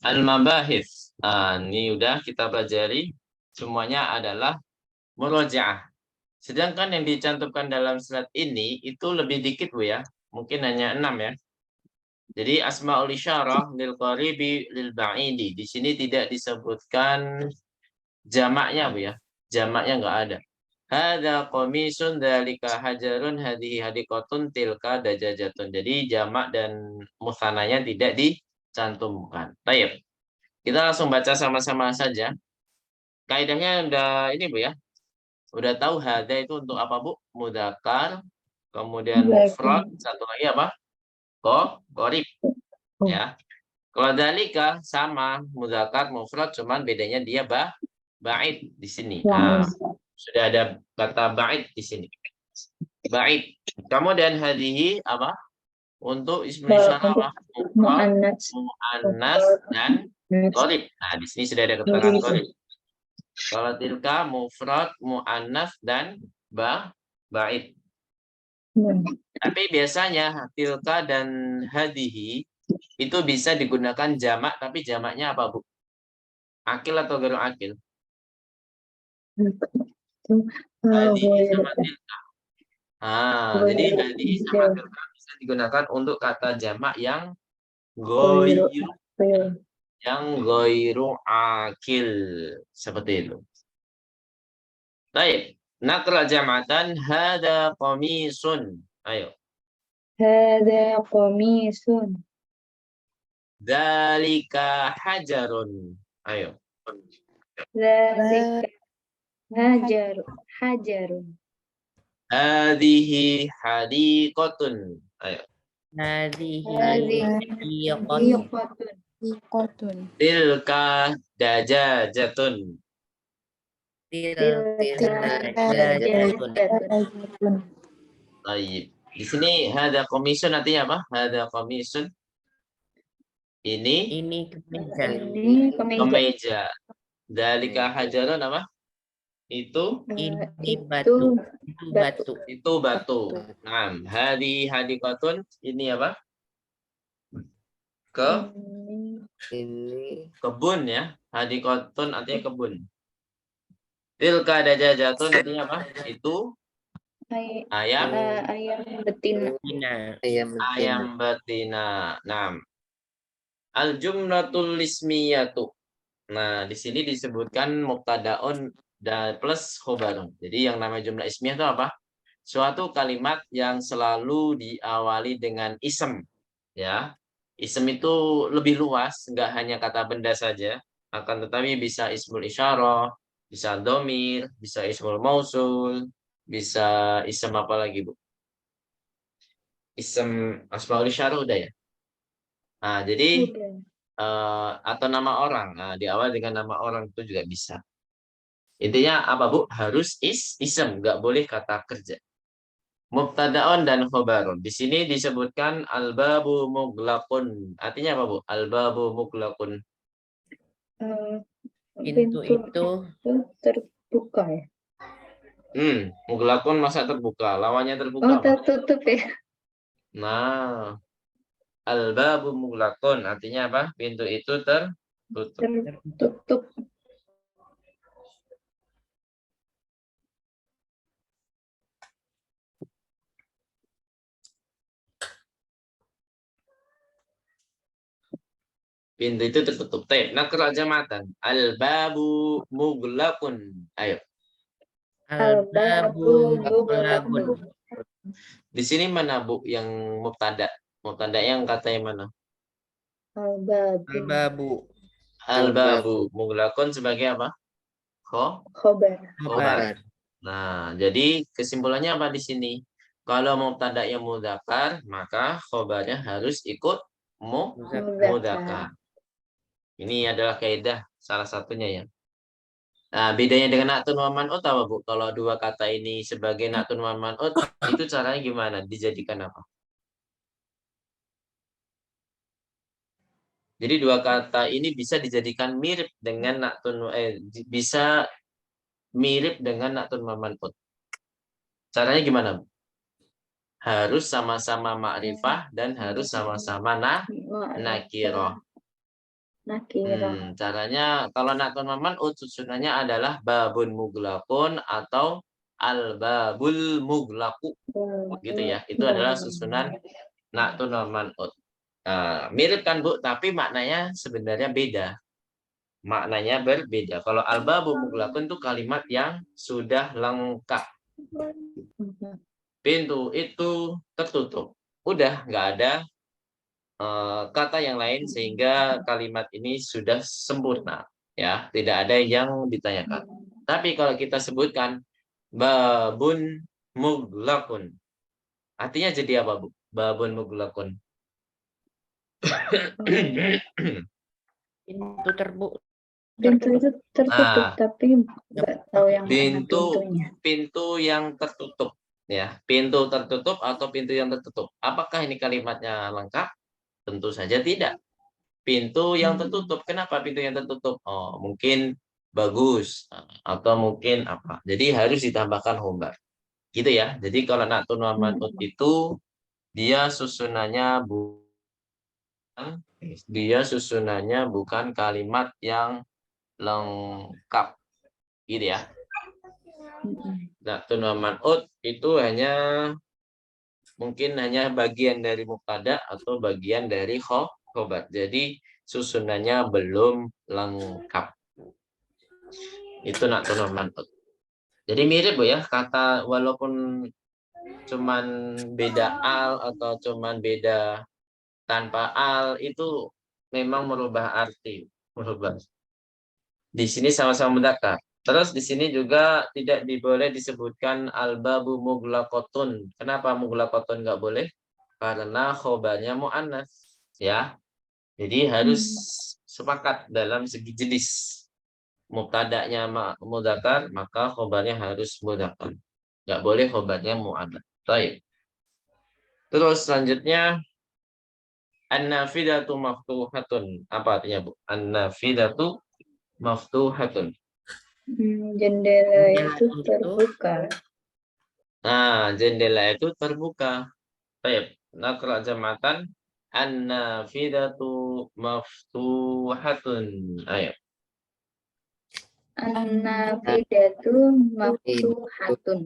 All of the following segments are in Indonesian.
Al-mabahis. Ini udah kita pelajari. Semuanya adalah murojaah. Sedangkan yang dicantumkan dalam slide ini itu lebih dikit, Bu ya. Mungkin hanya 6 ya. Jadi asmaul isyarah lil qaribi lil ba'idi. Di sini tidak disebutkan jamaknya, Bu ya. Jamaknya nggak ada. Hada qamisun dzalika hajarun hadhihi hadiqatun tilka dajajatun. Jadi jamak dan musananya tidak dicantumkan. Baik. Kita langsung baca sama-sama saja. Kaidahnya udah ini, Bu ya. Udah tahu hada itu untuk apa, Bu? Mudzakkar, kemudian mufrad, satu lagi apa? Qorib, ya. Kalau dalika sama mudzakkar mufrad, cuman bedanya dia ba'id di sini. Sudah ada kata ba'id di sini. Ba'id. Kemudian hadhihi apa? Untuk ismul isyarah apa? Mufrad, muannas dan qorib. Nah, di sini sudah ada keterangan qorib. Kalau tilka mufrad, muannas dan ba'id. Tapi biasanya tilka dan hadihi itu bisa digunakan jamak, tapi jamaknya apa, Bu? Akil atau gharu akil? Hadihi sama tilka. Jadi hadihi sama tilka bisa digunakan untuk kata jamak yang goiru akil. Seperti itu. Baik. Nakra jamatan hada qamisun. Ayo. Hada qamisun. Dzalika hajarun. Ayo. Dzalika hajarun. Hadhihi hadiqatun. Ayo. Hadhihi qatun. Tilka dajajatun. Baik. Di sini hada komisun artinya apa? Hada komisun. Ini kemeja. Dalika hajarun apa? Itu batu. Itu batu. Nah, hadiqatun ini apa? Kebun ya. Hadiqatun artinya kebun. Tilka dajajatun artinya apa? Itu ayam betina. Ayam betina. Nah, al-jumlatul ismiyatu. Nah, di sini disebutkan mubtadaun dan plus khobarun. Jadi yang namanya jumlah ismiyah itu apa? Suatu kalimat yang selalu diawali dengan isem, ya. Isem itu lebih luas, nggak hanya kata benda saja, akan tetapi bisa ismul isyarah, bisa domir, bisa ismul mausul, bisa isem apa lagi, Bu? Isem asmaul isyarah udah ya. Nah, jadi atau nama orang. Nah, diawali dengan nama orang itu juga bisa. Intinya apa, Bu? Harus isem, nggak boleh kata kerja. Mubtada'un dan khobarun. Di sini disebutkan al-babu mughlaqun. Artinya apa, Bu? Al-babu mughlaqun. Pintu itu terbuka ya. Mughlaqun masa terbuka. Lawannya terbuka. Oh, tertutup ya. Nah, al-babu mughlaqun artinya apa? Pintu itu tertutup. Pintu itu tertutup. Nakra jamatan. Al-babu mughlaqun. Ayo. Al-babu mughlaqun. Di sini mana, Bu, yang mubtada? Mubtada yang katanya mana? Al-babu. Al-babu mughlaqun sebagai apa? Khobar. Nah, jadi kesimpulannya apa di sini? Kalau mubtada yang mudzakkar, maka khobarnya harus ikut mudzakkar. Ini adalah kaidah salah satunya ya. Nah, bedanya dengan na'tun wa man'ut apa, Bu? Kalau dua kata ini sebagai na'tun wa man'ut, itu caranya gimana? Dijadikan apa? Jadi dua kata ini bisa dijadikan mirip dengan bisa mirip dengan na'tun wa man'ut. Caranya gimana, Bu? Harus sama-sama ma'rifah dan harus sama-sama nakirah. nakirah. Caranya kalau naktun man'ut susunannya adalah babun muglakun atau al-babul muglaku. Gitu ya. Itu adalah susunan naktun man'ut. Nah, mirip kan Bu, tapi maknanya sebenarnya beda. Maknanya berbeda. Kalau al-babu muglakun itu kalimat yang sudah lengkap. Pintu itu tertutup. Udah nggak ada kata yang lain sehingga kalimat ini sudah sempurna, ya, tidak ada yang ditanyakan. Tapi kalau kita sebutkan babun muglakun, artinya jadi apa, Bu? Babun muglakun. Pintu tertutup. Pintu itu tertutup, Nah, tapi nggak tahu yang mana pintunya. pintu yang tertutup, ya, pintu tertutup atau pintu yang tertutup. Apakah ini kalimatnya lengkap? Tentu saja tidak. Pintu yang tertutup. Kenapa pintu yang tertutup? Oh, mungkin bagus atau mungkin apa. Jadi harus ditambahkan khobar. Gitu ya. Jadi kalau naktun wa man'ut itu dia susunannya bukan kalimat yang lengkap. Gitu ya. Naktun wa man'ut itu mungkin hanya bagian dari mubtada atau bagian dari khobar. Jadi susunannya belum lengkap. Itu naktun wa man'ut. Jadi mirip Bu ya, kata walaupun cuman beda al atau cuman beda tanpa al itu memang merubah arti, merubah. Di sini sama-sama mudzakkar. Terus di sini juga tidak boleh disebutkan al-babu muglaqatun. Kenapa muglaqatun nggak boleh? Karena khobarnya mu'annas, ya. Jadi harus sepakat dalam segi jenis. Mubtada'nya mudzakkar, maka khobarnya harus mudzakkar. Nggak boleh khobarnya mu'annas. Baik. Terus selanjutnya an-nafidatu maftuhatun. Apa artinya, Bu? An-nafidatu maftuhatun. Jendela itu terbuka. Nah, jendela itu terbuka. Baik. Naqra jamatan an-nafidatu maftuhatun. Ayo. An-nafidatu maftuhatun.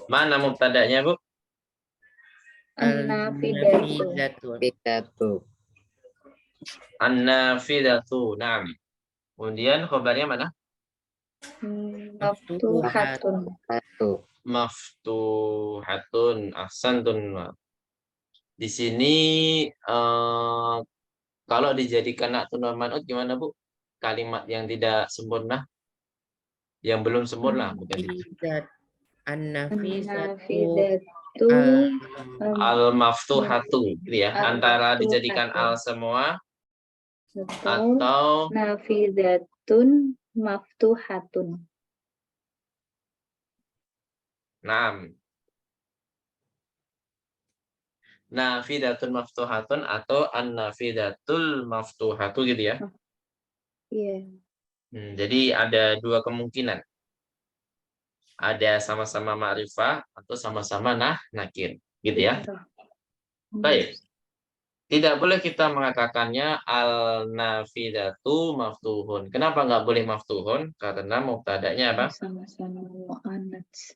Mana mubtada'nya, Bu? An-nafidatu. An-nafidatu. Naam. Kemudian khabarnya mana? Maftuhatun. Maftuhatun. Ahsantun. Di sini kalau dijadikan naktun wa man'ut gimana, Bu? Kalimat yang tidak sempurna, yang belum sempurna, bukan itu. An-nafidatu Al-maftuhatu, gitu ya. Antara dijadikan al semua atau nafidatun maftuhatun. Nafidatun maftuhatun atau an-nafidatul maftuhatu gitu ya. Iya. Jadi ada dua kemungkinan. Ada sama-sama ma'rifah atau sama-sama nakir, gitu ya. Baik. Tidak boleh kita mengatakannya al-nafidatu maftuhun. Kenapa nggak boleh maftuhun? Karena mubtada'nya apa? Sama-sama mu'anats.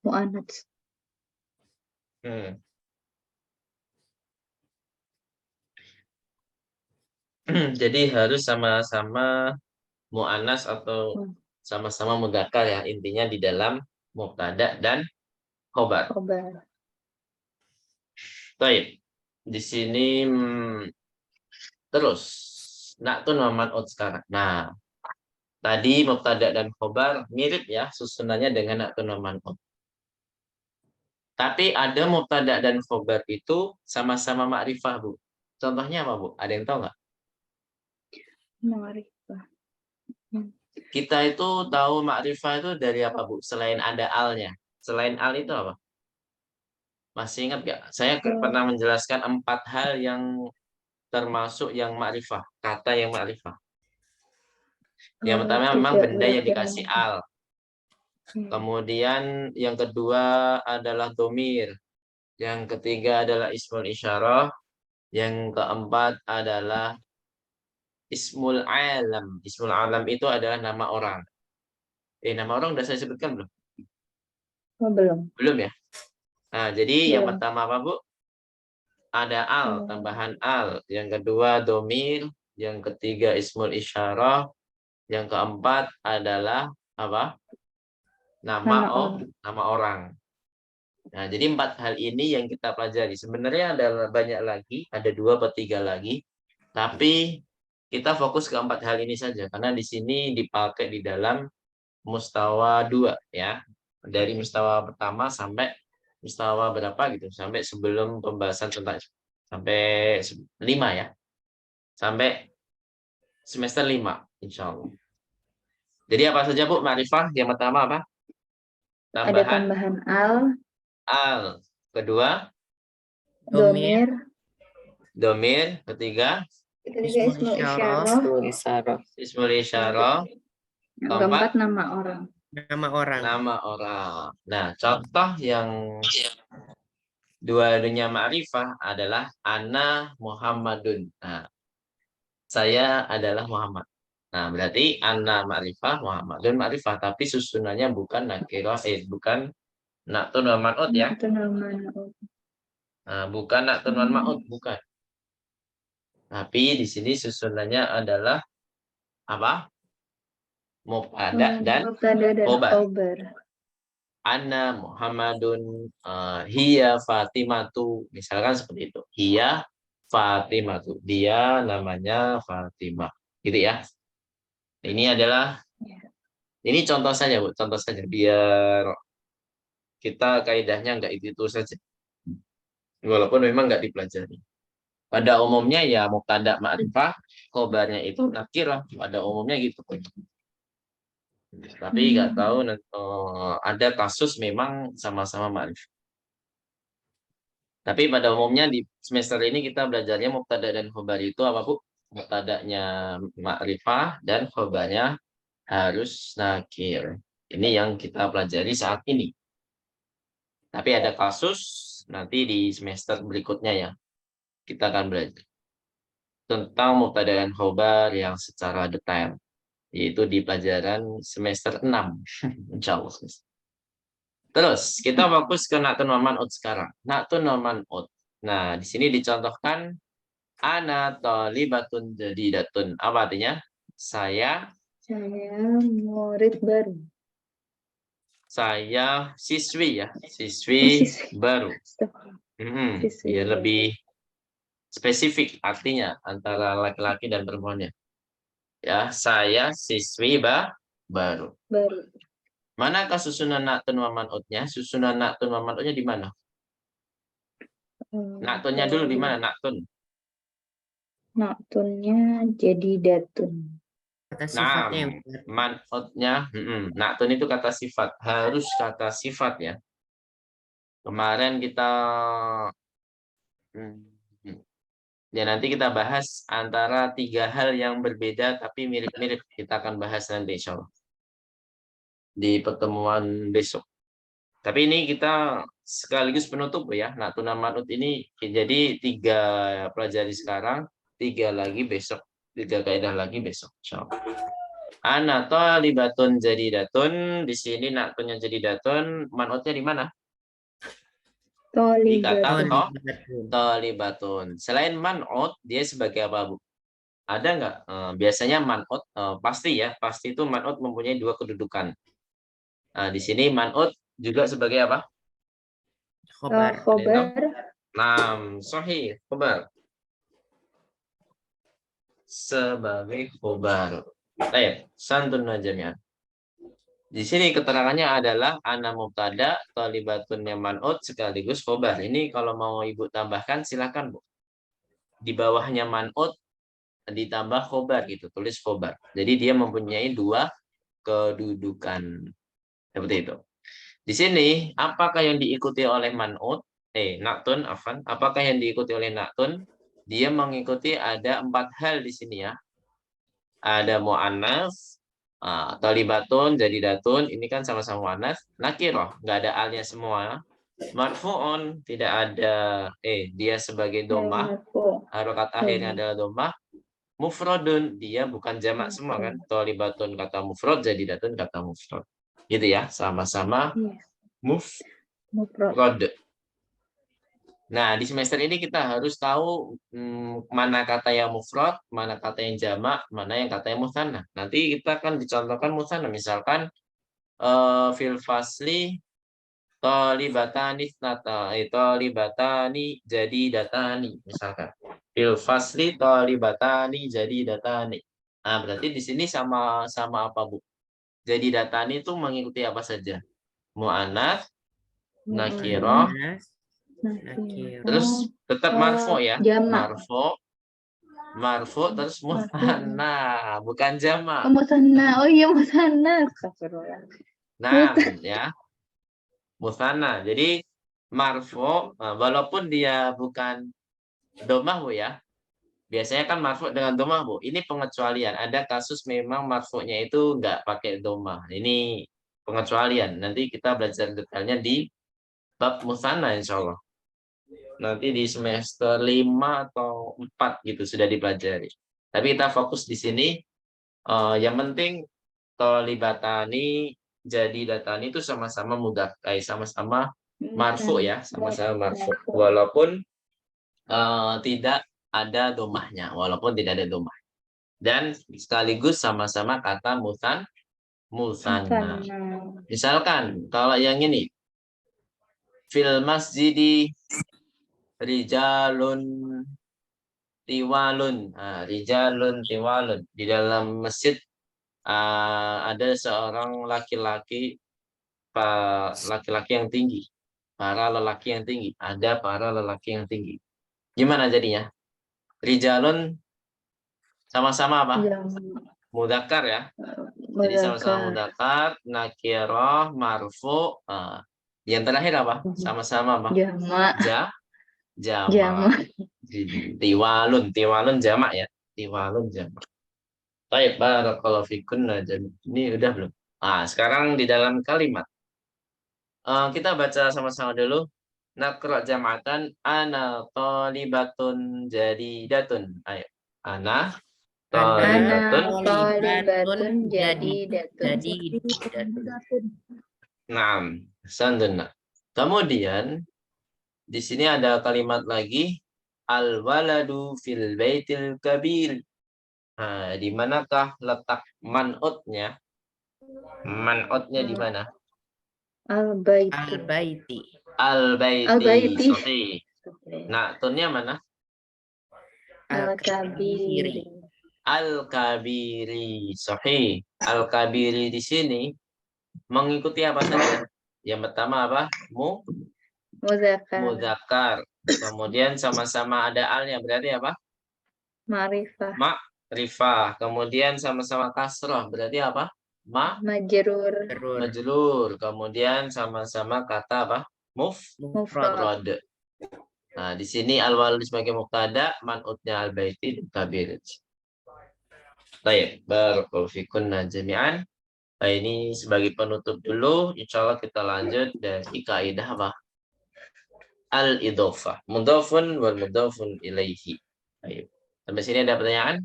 Mu'anats. Jadi harus sama-sama mu'annas atau sama-sama mudzakkar ya. Intinya di dalam mubtada dan khobar. Baik. Di sini terus naktun wa man'ut sekarang. Nah, tadi mubtada dan khobar mirip ya susunannya dengan naktun wa man'ut. Tapi ada mubtada dan khobar itu sama-sama ma'rifah, Bu. Contohnya apa, Bu? Ada yang tahu nggak? Ma'rifah. Kita itu tahu ma'rifah itu dari apa, Bu? Selain ada al-nya. Selain al itu apa? Masih ingat nggak? Saya pernah menjelaskan 4 hal yang termasuk yang ma'rifah. Kata yang ma'rifah. Yang pertama memang benda yang dikasih al. Kemudian yang kedua adalah domir. Yang ketiga adalah ismul isyarah. Yang keempat adalah ismul alam. Ismul alam itu adalah nama orang. Nama orang udah saya sebutkan belum? Oh, belum. Belum ya? Nah, jadi yang Belum. pertama apa, Bu? Ada al, tambahan al. Yang kedua domir. Yang ketiga ismul isyarah. Yang keempat adalah apa? Nama orang. Nah, jadi 4 hal ini yang kita pelajari. Sebenarnya ada banyak lagi, ada 2 atau 3 lagi. Tapi kita fokus ke 4 hal ini saja. Karena di sini dipakai di dalam mustawa 2 ya. Dari mustawa pertama sampai mustawa berapa gitu. Sampai sebelum pembahasan tentang sampai 5 ya. Sampai semester 5 insya Allah. Jadi apa saja Bu Ma'rifah? Yang pertama apa? Ada tambahan al. Kedua, domir. domir. Ketiga, Ketiga ismul isyarah. ismul isyarah. Yang keempat nama orang. Nama orang. Nah, contoh yang dua-duanya ma'rifah adalah ana Muhammadun. Nah, saya adalah Muhammad. Nah, berarti ana ma'rifah, Muhammadun ma'rifah, tapi susunannya bukan nakirah, bukan naktun wal man'ut ya. Nah, bukan naktun wal man'ut, bukan. Tapi di sini susunannya adalah apa? Mubtada dan khobar. Anna Muhammadun, hiya Fatimatu, misalkan seperti itu. Hiya Fatimatu, dia namanya Fatimah, gitu ya. Ini adalah, ini contoh saja Bu, contoh saja biar kita kaidahnya nggak itu saja. Walaupun memang nggak dipelajari. Pada umumnya ya mubtada ma'rifah, khobarnya itu nakirah. Pada umumnya gitu. Tapi nggak tahu ada kasus memang sama-sama ma'rifah. Tapi pada umumnya di semester ini kita belajarnya mubtada dan khobar itu apa Bu? Mubtadanya ma'rifah dan khobarnya harus nakir. Ini yang kita pelajari saat ini. Tapi ada kasus nanti di semester berikutnya ya. Kita akan belajar tentang mubtada dan khobar yang secara detail. Yaitu di pelajaran semester 6. Insya Allah. Terus kita fokus ke naktun wal man'ut sekarang. Naktun wal man'ut. Nah, di sini dicontohkan ana thalibatun jadidatun. Apa artinya? Saya murid baru. Saya siswi ya, siswi baru. Biar lebih spesifik artinya antara laki-laki dan perempuannya. Ya, saya siswi baru. Manakah susunan naktun wal man'utnya? Susunan naktun wal man'utnya di mana? Naktunnya dulu di mana naktun? Naktunnya jadi datun. Nah, man'utnya, naktun itu kata sifat, harus kata sifat ya. Kemarin kita ya nanti kita bahas antara 3 hal yang berbeda tapi mirip-mirip. Kita akan bahas nanti insya Allah di pertemuan besok. Tapi ini kita sekaligus penutup ya. Naktun wal man'ut ini jadi 3 pelajari sekarang, 3 lagi besok, 3 kaidah lagi besok insya Allah. Ana thalibatun jadidatun, di sini naktunnya jadidatun, man'utnya di mana? Di kata thalibatun. Selain man'ut, dia sebagai apa Bu? Ada nggak? Biasanya man'ut pasti ya, pasti itu man'ut mempunyai 2 kedudukan. Nah, di sini man'ut juga sebagai apa? Khobar. Sahih, khobar. Sebagai khobar. Baik, santun jami'an. Di sini keterangannya adalah ana mubtada, thalibatunnya man'ut sekaligus khobar. Ini kalau mau Ibu tambahkan silakan Bu. Di bawahnya man'ut ditambah khobar gitu, tulis khobar. Jadi dia mempunyai 2 kedudukan. Seperti itu. Di sini apakah yang diikuti oleh man'ut? Naktun, afan. Apakah yang diikuti oleh naktun? Dia mengikuti ada 4 hal di sini ya. Ada mu'annas, thalibatun, jadidatun, ini kan sama-sama mu'annas, nakirah, nggak ada alnya semua. Marfu'un tidak ada dia sebagai domah, marfu. harokat akhirnya adalah domah. Mufradun dia bukan jamak semua kan. Tholibatun kata mufrad, jadidatun kata mufrad. Gitu ya, sama-sama Iya. Mufrad. mufrad. Nah, di semester ini kita harus tahu mana kata yang mufrad, mana kata yang jamak, mana yang kata yang mutsanna. Nanti kita akan dicontohkan mutsanna, misalkan fil fasli tholibatani tholibatani jadi datani misalkan. Fil fasli tholibatani jadi datani. Nah, berarti di sini sama apa, Bu? Jadi datani itu mengikuti apa saja? Muannats, nakirah, terus tetap marfu ya. Jamak. Marfu terus mutsanna, bukan jamak. Musanna. Oh iya musanna. Astagfirullah. Nah, ya. Mutsanna. Jadi marfu walaupun dia bukan domah, Bu ya. Biasanya kan marfu dengan domah, Bu. Ini pengecualian. Ada kasus memang marfu'nya itu nggak pakai domah. Ini pengecualian. Nanti kita belajar detailnya di bab mutsanna insya Allah. Nanti di semester 5 atau 4 gitu sudah dipelajari. Tapi kita fokus di sini. Yang penting tholibatani jadi datani itu sama-sama mudzakkar, sama-sama marfu ya, sama-sama marfu. Walaupun tidak ada domahnya, walaupun tidak ada domah. Dan sekaligus sama-sama kata mutsanna. Misalkan kalau yang ini fil masjidi rijalun tiwalun. Rijalun tiwalun. Di dalam masjid ada seorang laki-laki yang tinggi. Para lelaki yang tinggi. Ada para lelaki yang tinggi. Gimana jadinya? Rijalun sama-sama apa? Mudzakkar ya. Jadi sama-sama mudzakkar, nakirah, marfu. Yang terakhir apa? Sama-sama apa? Jamak. Tiwalun jamak ya. Tiwalun jamak. Baik, barakallahu fikunna. Ini udah belum? Sekarang di dalam kalimat. Kita baca sama-sama dulu. Naqra jam'atan ana thalibatun jadidatun. Ayo. Ana thalibatun jadidatun. Naam, sanduna. Kemudian di sini ada kalimat lagi al-waladu fil baitil kabir. Di manakah letak man'utnya? Man'utnya di mana? Al-baiti. Sahih. Nah, tunnya mana? Al-kabiri. Al-kabiri. Sahih. Al-kabiri di sini mengikuti apa saja? Yang pertama apa? Mudzakkar. Kemudian sama-sama ada alnya, berarti apa? Ma'rifah. Kemudian sama-sama kasrah, berarti apa? Majrur. Kemudian sama-sama kata apa? Mufrad. Nah, di sini al-walad sebagai mubtada, man'utnya al-baiti kabir. Baik, barakallahu fikunna jami'an. Ini sebagai penutup dulu. Insyaallah kita lanjut dari kaidah apa? Al-idhofah. Mudhafun wal mudhafun ilaihi. Baik. Sampai sini ada pertanyaan?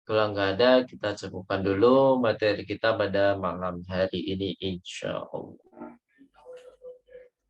Kalau nggak ada, kita cukupkan dulu materi kita pada malam hari ini, insya Allah.